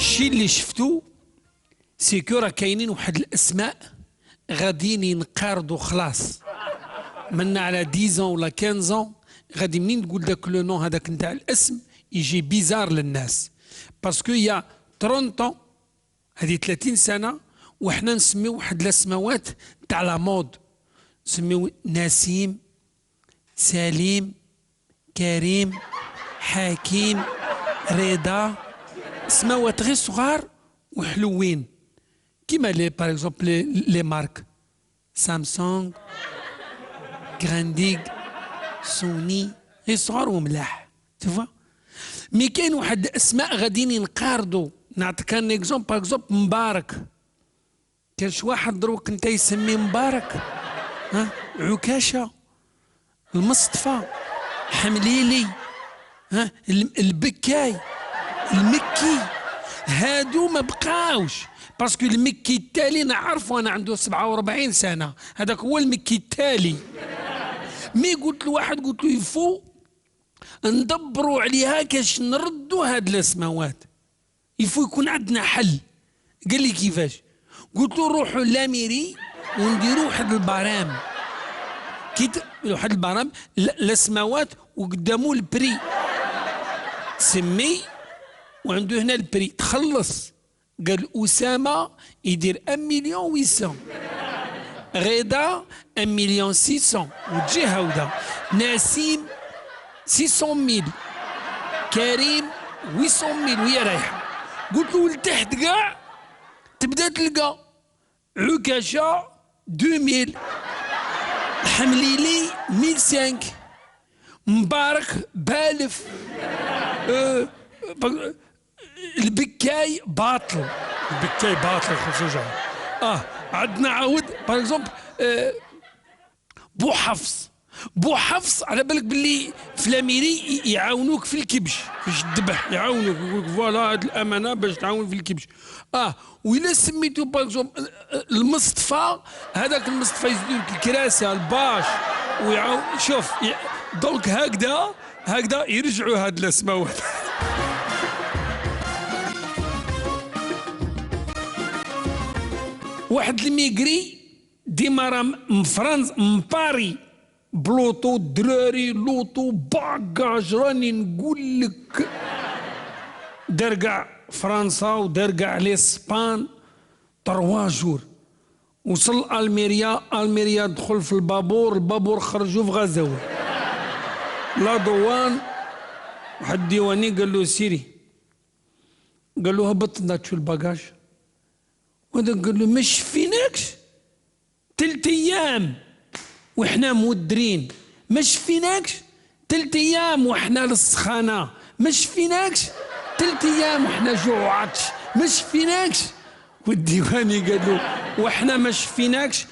الشيء اللي شفتو سيكو راه كاينين واحد الاسماء غاديين ينقرضوا خلاص منا على 10 ولا 15 غادي منين تقول داك لو نون هذاك نتاع الاسم يجي بيزار للناس باسكو يا 30 هذه 30 سنه وحنا نسميو واحد الاسماوات تاع لا مود نسميو نسيم سليم كريم حكيم رضا اسماوات غير صغار وحلوين كيما لي باغ اكزومبل لي مارك سامسونج غرانديك سوني غير صغار وملاح تشوفا مي كاين واحد الاسماء غاديين ينقرضوا نعطيك ان اكزومبل باغ اكزومبل مبارك كاين شي واحد دروك انت يسميه مبارك ها عكاشه المصطفى حمليلي ها البكاي المكي هادو ما بقاوش باسكو المكي التالي نعرفو انا عنده 47 سنه هذاك هو المكي التالي مي قلت لواحد قلت له يفو ندبروا عليها كاش نردوا هاد الاسماوات يفو يكون عندنا حل قال لي كيفاش قلت له نروحوا لاميري ونديروا واحد البرام واحد البرام الاسماوات وقدامو البري تسمي وعنده هنا البري تخلص قال أسامة يدير 1,800,000 غدا 1,600,000 وتجي هاودا نسيم 600,000 كريم 800,000 وهي رايحة قلت له لتحت كاع تبدا تلقى عكاشة 2000 حمليلي 1,500 مبارك ب1000 البكاي باطل البكاي باطل خصوصا عندنا عاود باغ اكزومبل بو حفص على بالك باللي في الاميري يعاونوك في الكبش باش تذبح يعاونوك يقول لك فوالا هاد الامانه باش تعاون في الكبش وإلا سميتو باغ اكزومبل المصطفى هذاك المصطفى يزيدو لك الكراسه الباش ويعاون شوف دونك هكذا يرجعوا هاد الاسماوات واحد الميغري ديما راه من فرنسا من باري بلوطو الدراري لوطو باكاج راني نقول لك دار كاع فرنسا ودار كاع لاسبان 3 جور وصل الميريا دخل في البابور خرجوا في غزاوي لا دوان واحد ديواني قال له سيري قال له هبط ناتشو الباكاج وهذا قال له ما شفيناكش 3 أيام وحنا مودرين ما شفيناكش 3 أيام وحنا للسخانه ما شفيناكش 3 أيام وحنا جوعاتش ما شفيناكش والديواني قال له وحنا ما شفيناكش